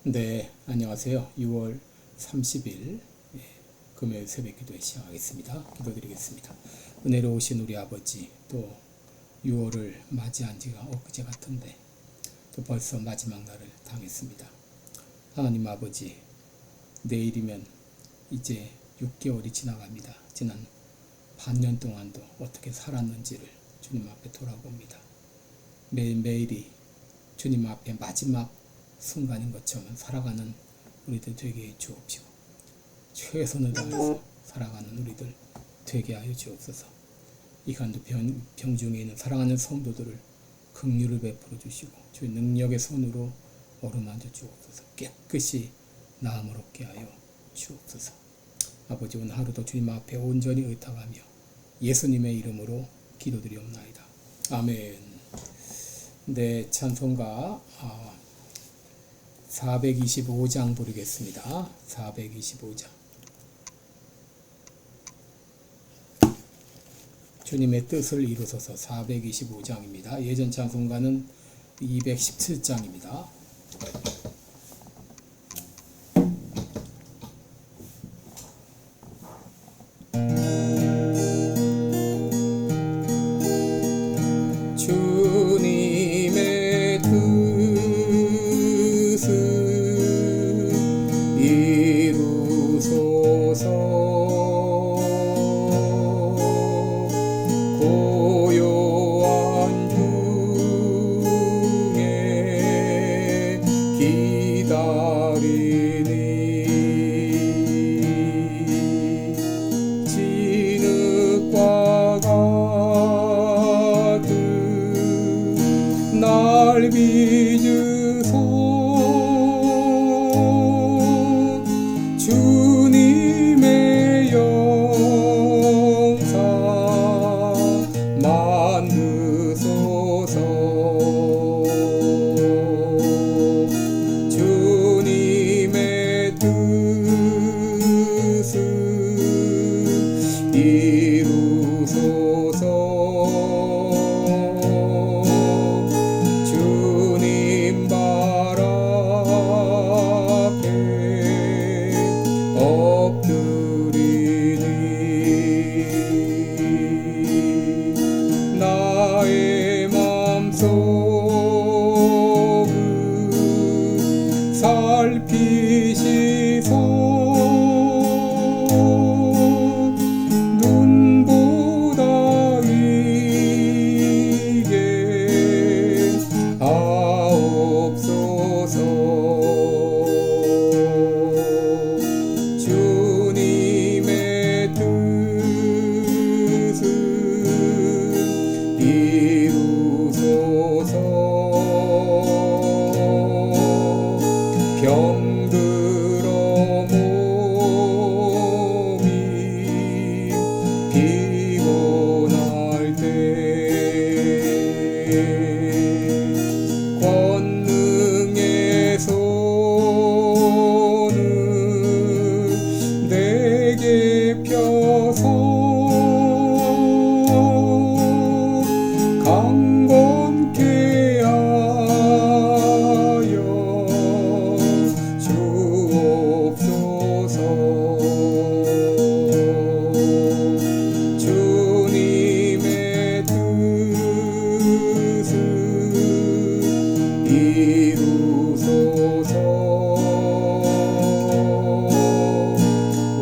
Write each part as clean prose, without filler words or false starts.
네, 안녕하세요. 6월 30일 금요일 새벽 기도에 시작하겠습니다. 기도드리겠습니다. 은혜로우신 우리 아버지, 또 6월을 맞이한 지가 엊그제 같은데 또 벌써 마지막 날을 당했습니다. 하나님 아버지, 내일이면 이제 6개월이 지나갑니다. 지난 반년 동안도 어떻게 살았는지를 주님 앞에 돌아봅니다. 매일매일이 주님 앞에 마지막 순간인 것처럼 살아가는 우리들 되게 해 주옵시고, 최선을 다해서 살아가는 우리들 되게 하여 주옵소서. 이 간도 병중에 있는 사랑하는 성도들을 긍휼을 베풀어 주시고 주의 능력의 손으로 어루만져 주옵소서. 깨끗이 나음을 얻게 하여 주옵소서. 아버지, 오늘 하루도 주님 앞에 온전히 의탁하며 예수님의 이름으로 기도드리옵나이다. 아멘. 네, 찬송가 425장 부르겠습니다. 425장. 주님의 뜻을 이루소서. 425장입니다. 예전 찬송가는 217장입니다. 주님의 뜻을 이루소서. 고요한 중에 기다리니 진흙과 같은 날 빚으소. 주님의 영상 만드소서. 주님의 뜻을 이루소서. 주님 발 앞에 엎드리니 나의 맘속을 살피시소. 눈보다 위게 하옵소서. 주님의 뜻을 이루소서. 병들어 몸이 피곤할 때 권능의 손을 내게 펴서 강건케 하여 주옵소서. 주님의 뜻을 이루소서.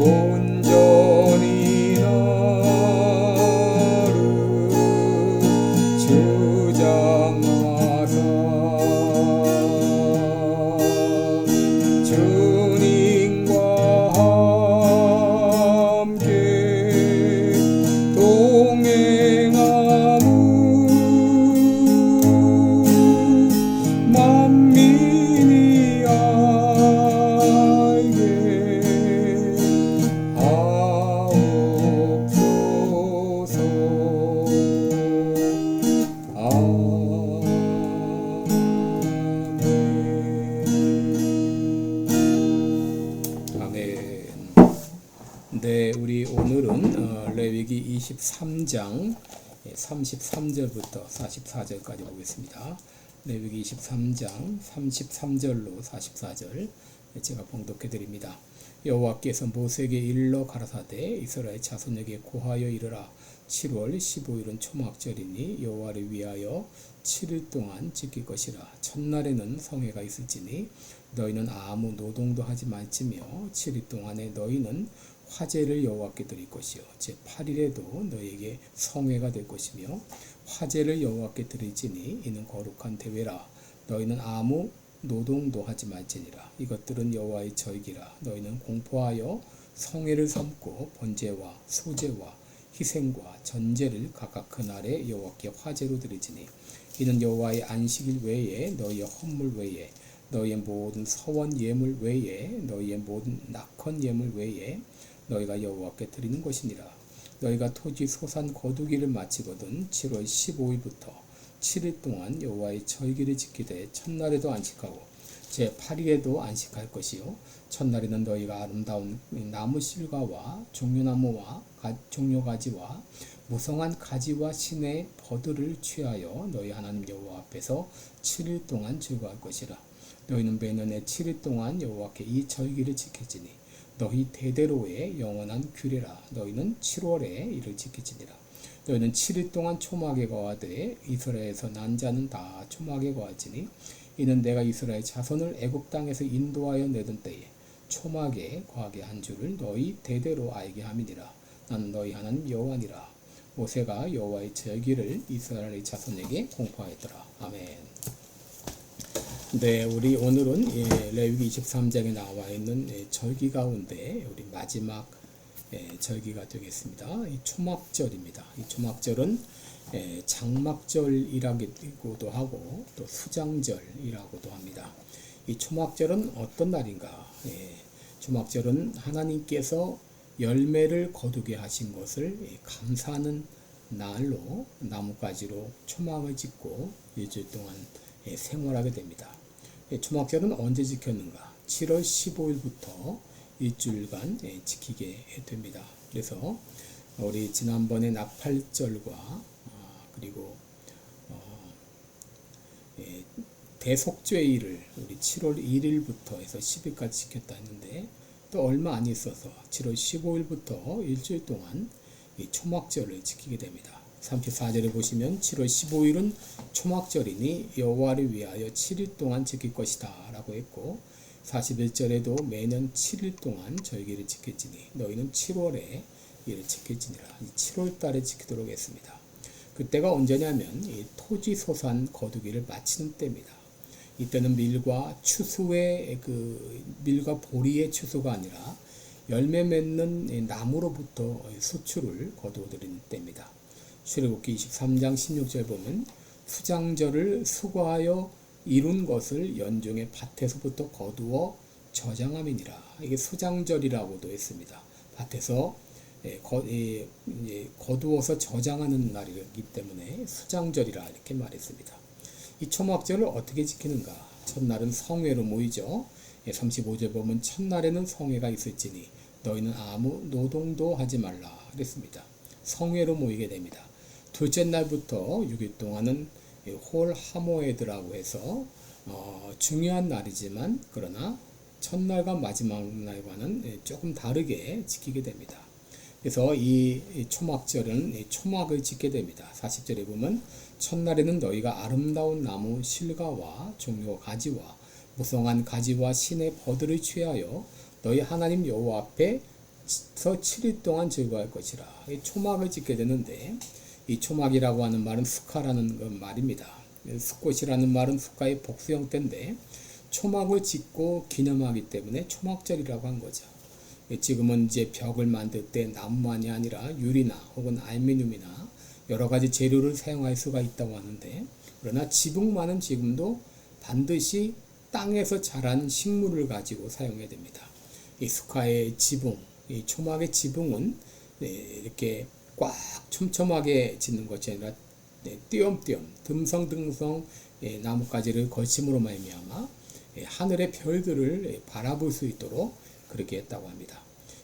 온전히 나를 주장하사 주님과 함께 동행하무 만민이 알게 하옵소서. 아멘. 네, 우리 오늘은 레위기 23장 33절부터 44절까지 보겠습니다. 레위기 23장 33절로 44절 제가 봉독해 드립니다. 여호와께서 모세에게 일러 가라사대 이스라엘 자손에게 고하여 이르라. 7월 15일은 초막절이니 여호와를 위하여 7일 동안 지킬 것이라. 첫날에는 성회가 있을지니 너희는 아무 노동도 하지 말지며 7일 동안에 너희는 화제를 여호와께 드릴 것이요 제8일에도 너희에게 성회가 될 것이며 화제를 여호와께 드릴지니 이는 거룩한 대회라. 너희는 아무 노동도 하지 말지니라. 이것들은 여호와의 절기라. 너희는 공포하여 성회를 삼고 번제와 소제와 희생과 전제를 각각 그날에 여호와께 화제로 드리지니 이는 여호와의 안식일 외에 너희의 헌물 외에 너희의 모든 서원 예물 외에 너희의 모든 낙헌 예물 외에 너희가 여호와께 드리는 것이니라. 너희가 토지 소산 거두기를 마치거든 7월 15일부터 7일 동안 여호와의 절기를 지키되 첫날에도 안식하고 제8일에도 안식할 것이요 첫날에는 너희가 아름다운 나무 실과와 종려나무와 종려가지와 무성한 가지와 신의 버들을 취하여 너희 하나님 여호와 앞에서 7일 동안 즐거워할 것이라. 너희는 매년에 7일 동안 여호와께 이 절기를 지킬지니 너희 대대로의 영원한 규례라. 너희는 7월에 이를 지키지니라. 너희는 7일 동안 초막에 거하되 이스라엘에서 난 자는 다 초막에 거할지니 이는 내가 이스라엘 자손을 애굽 땅에서 인도하여 내던 때에 초막에 거하게 한 줄을 너희 대대로 알게 함이니라. 나는 너희 하나님 여호와니라. 모세가 여호와의 절기를 이스라엘 자손에게 공포하였더라. 아멘. 네, 우리 오늘은 레위기 23장에 나와 있는 절기 가운데 우리 마지막 절기가 되겠습니다. 이 초막절입니다. 이 초막절은 장막절이라고도 하고 또 수장절이라고도 합니다. 이 초막절은 어떤 날인가? 초막절은 하나님께서 열매를 거두게 하신 것을 감사하는 날로 나뭇가지로 초막을 짓고 일주일 동안 생활하게 됩니다. 초막절은 언제 지켰는가? 7월 15일부터 일주일간 지키게 됩니다. 그래서 우리 지난번에 나팔절과 그리고 대속죄일을 우리 7월 1일부터 해서 10일까지 지켰다 했는데 또 얼마 안 있어서 7월 15일부터 일주일 동안 이 초막절을 지키게 됩니다. 34절에 보시면 7월 15일은 초막절이니 여호와를 위하여 7일 동안 지킬 것이다 라고 했고 41절에도 매년 7일 동안 절기를 지킬지니 너희는 7월에 이를 지킬지니라. 7월 달에 지키도록 했습니다. 그때가 언제냐면 이 토지 소산 거두기를 마치는 때입니다. 이때는 밀과 추수의 밀과 보리의 추수가 아니라 열매 맺는 나무로부터 수출을 거두어들이는 때입니다. 출애굽기 23장 16절 보면 수장절을 수고하여 이룬 것을 연중의 밭에서부터 거두어 저장함이니라. 이게 수장절이라고도 했습니다. 밭에서 거두어서 저장하는 날이기 때문에 수장절이라 이렇게 말했습니다. 이 초막절을 어떻게 지키는가? 첫날은 성회로 모이죠. 35절 보면 첫날에는 성회가 있을지니 너희는 아무 노동도 하지 말라 그랬습니다. 성회로 모이게 됩니다. 둘째 날부터 6일 동안은 홀 하모에드라고 해서 중요한 날이지만 그러나 첫날과 마지막 날과는 조금 다르게 지키게 됩니다. 그래서 이 초막절은 초막을 짓게 됩니다. 40절에 보면 첫날에는 너희가 아름다운 나무 실과와 종려 가지와 무성한 가지와 신의 버들을 취하여 너희 하나님 여호와 앞에서 7일 동안 즐거워할 것이라. 이 초막을 짓게 되는데 이 초막이라고 하는 말은 수카라는 말입니다. 수꽃이라는 말은 수카의 복수 형태인데 초막을 짓고 기념하기 때문에 초막절이라고 한 거죠. 지금은 이제 벽을 만들 때 나무만이 아니라 유리나 혹은 알루미늄이나 여러 가지 재료를 사용할 수가 있다고 하는데 그러나 지붕만은 지금도 반드시 땅에서 자란 식물을 가지고 사용해야 됩니다. 이 수카의 지붕, 이 초막의 지붕은 이렇게 꽉 촘촘하게 짓는 것이 아니라 띄엄띄엄 듬성듬성 나뭇가지를 걸침으로 말미암아 하늘의 별들을 바라볼 수 있도록 그렇게 했다고 합니다.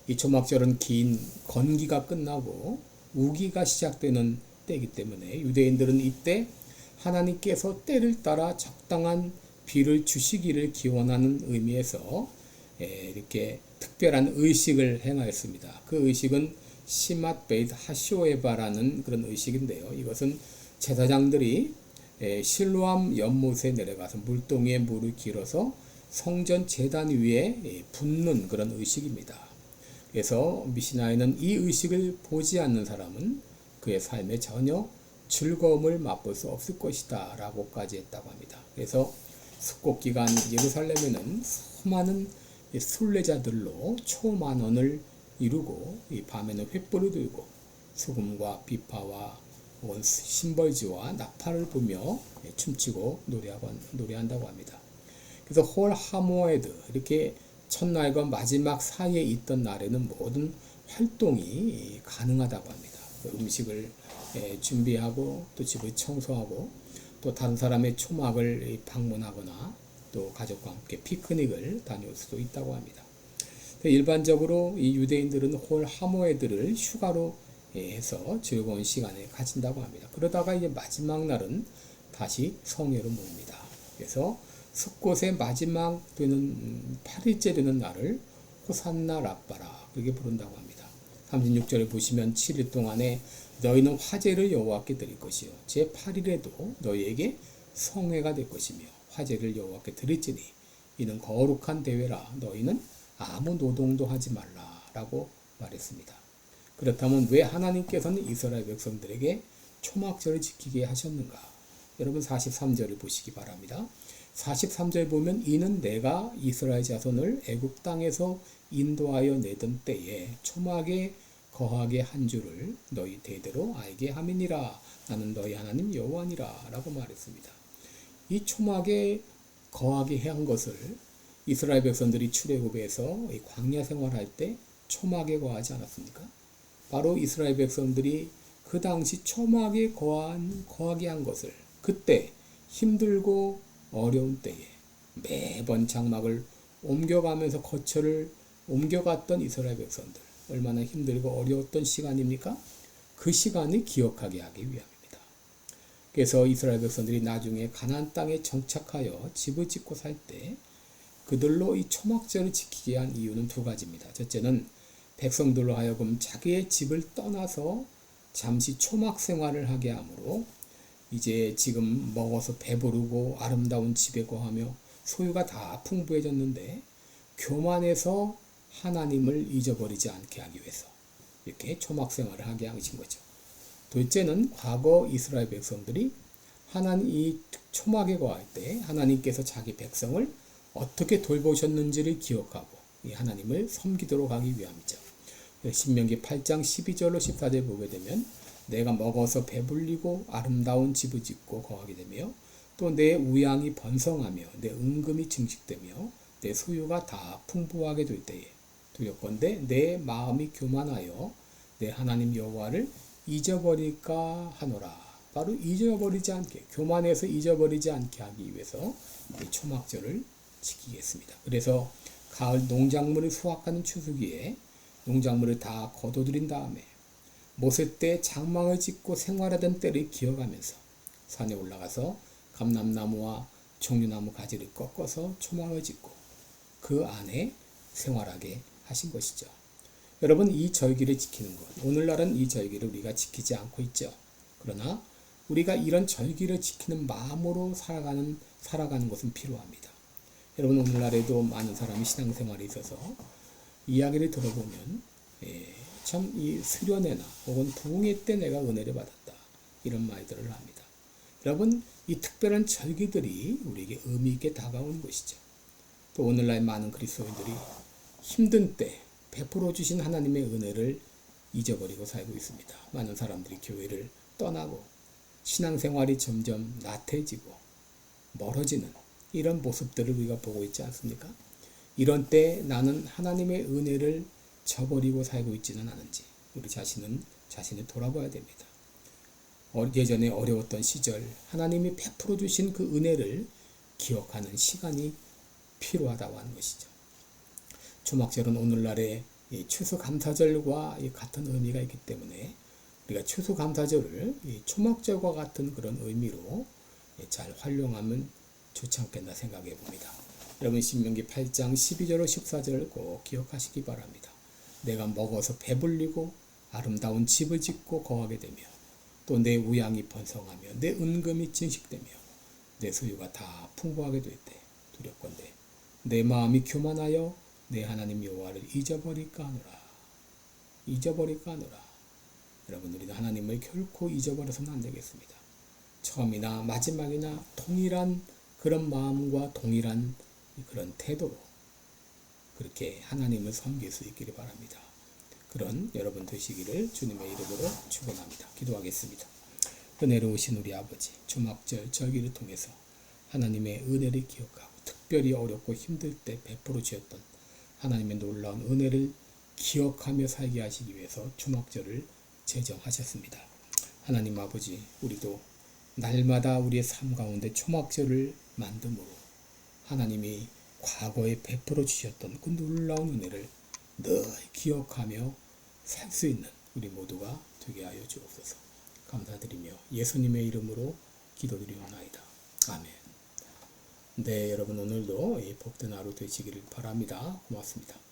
이 초막절은 긴 건기가 끝나고 우기가 시작되는 때이기 때문에 유대인들은 이때 하나님께서 때를 따라 적당한 비를 주시기를 기원하는 의미에서 이렇게 특별한 의식을 행하였습니다. 그 의식은 시맛 베이트 하쇼에바라는 그런 의식인데요. 이것은 제사장들이 실로암 연못에 내려가서 물동이에 물을 길어서 성전 제단 위에 붓는 그런 의식입니다. 그래서 미시나에는 이 의식을 보지 않는 사람은 그의 삶에 전혀 즐거움을 맛볼 수 없을 것이다 라고까지 했다고 합니다. 그래서 숙곡 기간 예루살렘에는 수많은 순례자들로 초만원을 이루고 이 밤에는 횃불을 들고 소금과 비파와 심벌지와 나팔을 부며 춤추고 노래한다고 합니다. 그래서 홀 하모에드 이렇게 첫날과 마지막 사이에 있던 날에는 모든 활동이 가능하다고 합니다. 음식을 준비하고 또 집을 청소하고 또 다른 사람의 초막을 방문하거나 또 가족과 함께 피크닉을 다녀올 수도 있다고 합니다. 일반적으로 이 유대인들은 홀 하모에드를 휴가로 해서 즐거운 시간을 가진다고 합니다. 그러다가 이제 마지막 날은 다시 성회로 모입니다. 그래서 숫곳의 마지막 되는 8일째 되는 날을 호산나 라빠라 그렇게 부른다고 합니다. 36절에 보시면 7일 동안에 너희는 화제를 여호와께 드릴 것이요 제 8일에도 너희에게 성회가 될 것이며 화제를 여호와께 드릴지니 이는 거룩한 대회라 너희는 아무 노동도 하지 말라라고 말했습니다. 그렇다면 왜 하나님께서는 이스라엘 백성들에게 초막절을 지키게 하셨는가? 여러분 43절을 보시기 바랍니다. 43절 보면 이는 내가 이스라엘 자손을 애굽 땅에서 인도하여 내던 때에 초막에 거하게 한 줄을 너희 대대로 알게 함이니라. 나는 너희 하나님 여호와니라 라고 말했습니다. 이 초막에 거하게 한 것을 이스라엘 백성들이 출애굽에서 광야 생활할 때 초막에 거하지 않았습니까? 바로 이스라엘 백성들이 그 당시 초막에 거하게 한 것을 그때 힘들고 어려운 때에 매번 장막을 옮겨가면서 거처를 옮겨갔던 이스라엘 백성들 얼마나 힘들고 어려웠던 시간입니까? 그 시간을 기억하게 하기 위함입니다. 그래서 이스라엘 백성들이 나중에 가나안 땅에 정착하여 집을 짓고 살 때 그들로 이 초막절을 지키게 한 이유는 두 가지입니다. 첫째는 백성들로 하여금 자기의 집을 떠나서 잠시 초막 생활을 하게 하므로 이제 지금 먹어서 배부르고 아름다운 집에 거하며 소유가 다 풍부해졌는데 교만해서 하나님을 잊어버리지 않게 하기 위해서 이렇게 초막 생활을 하게 하신 거죠. 둘째는 과거 이스라엘 백성들이 하나님 이 초막에 거할 때 하나님께서 자기 백성을 어떻게 돌보셨는지를 기억하고 이 하나님을 섬기도록 하기 위함이죠. 신명기 8장 12절로 14절 보게 되면 내가 먹어서 배불리고 아름다운 집을 짓고 거하게 되며 또 내 우양이 번성하며 내 은금이 증식되며 내 소유가 다 풍부하게 될 때에 두렵건대 내 마음이 교만하여 내 하나님 여호와를 잊어버릴까 하노라. 바로 잊어버리지 않게 교만해서 잊어버리지 않게 하기 위해서 이 초막절을 지키겠습니다. 그래서 가을 농작물을 수확하는 추수기에 농작물을 다 거둬들인 다음에 모세 때 장막을 짓고 생활하던 때를 기억하면서 산에 올라가서 감람나무와 종려나무 가지를 꺾어서 초막을 짓고 그 안에 생활하게 하신 것이죠. 여러분 이 절기를 지키는 것 오늘날은 이 절기를 우리가 지키지 않고 있죠. 그러나 우리가 이런 절기를 지키는 마음으로 살아가는 것은 필요합니다. 여러분 오늘날에도 많은 사람이 신앙생활에 있어서 이야기를 들어보면 참 이 수련회나 혹은 부흥회 때 내가 은혜를 받았다 이런 말들을 합니다. 여러분 이 특별한 절기들이 우리에게 의미 있게 다가오는 것이죠. 또 오늘날 많은 그리스도인들이 힘든 때 베풀어 주신 하나님의 은혜를 잊어버리고 살고 있습니다. 많은 사람들이 교회를 떠나고 신앙생활이 점점 나태해지고 멀어지는 이런 모습들을 우리가 보고 있지 않습니까? 이런 때 나는 하나님의 은혜를 저버리고 살고 있지는 않은지 우리 자신을 돌아봐야 됩니다. 예전에 어려웠던 시절 하나님이 베풀어 주신 그 은혜를 기억하는 시간이 필요하다고 하는 것이죠. 초막절은 오늘날의 추수감사절과 같은 의미가 있기 때문에 우리가 추수감사절을 초막절과 같은 그런 의미로 잘 활용하면 좋지 않겠나 생각해 봅니다. 여러분 신명기 8장 12절로 14절을 꼭 기억하시기 바랍니다. 내가 먹어서 배불리고 아름다운 집을 짓고 거하게 되며 또 내 우양이 번성하며 내 은금이 증식되며 내 소유가 다 풍부하게 될 때 두렵건대 내 마음이 교만하여 내 하나님 여호와를 잊어버릴까 하노라. 여러분 우리는 하나님을 결코 잊어버려서는 안 되겠습니다. 처음이나 마지막이나 동일한 그런 마음과 동일한 그런 태도로 그렇게 하나님을 섬길 수 있기를 바랍니다. 그런 여러분 되시기를 주님의 이름으로 축원합니다. 기도하겠습니다. 은혜로우신 우리 아버지, 주막절 절기를 통해서 하나님의 은혜를 기억하고 특별히 어렵고 힘들 때 베풀어 주셨던 하나님의 놀라운 은혜를 기억하며 살게 하시기 위해서 주막절을 제정하셨습니다. 하나님 아버지, 우리도 날마다 우리의 삶 가운데 초막절을 만듦으로 하나님이 과거에 베풀어 주셨던 그 놀라운 은혜를 늘 기억하며 살 수 있는 우리 모두가 되게 하여 주옵소서. 감사드리며 예수님의 이름으로 기도드리옵나이다. 아멘. 네, 여러분 오늘도 복된 하루 되시기를 바랍니다. 고맙습니다.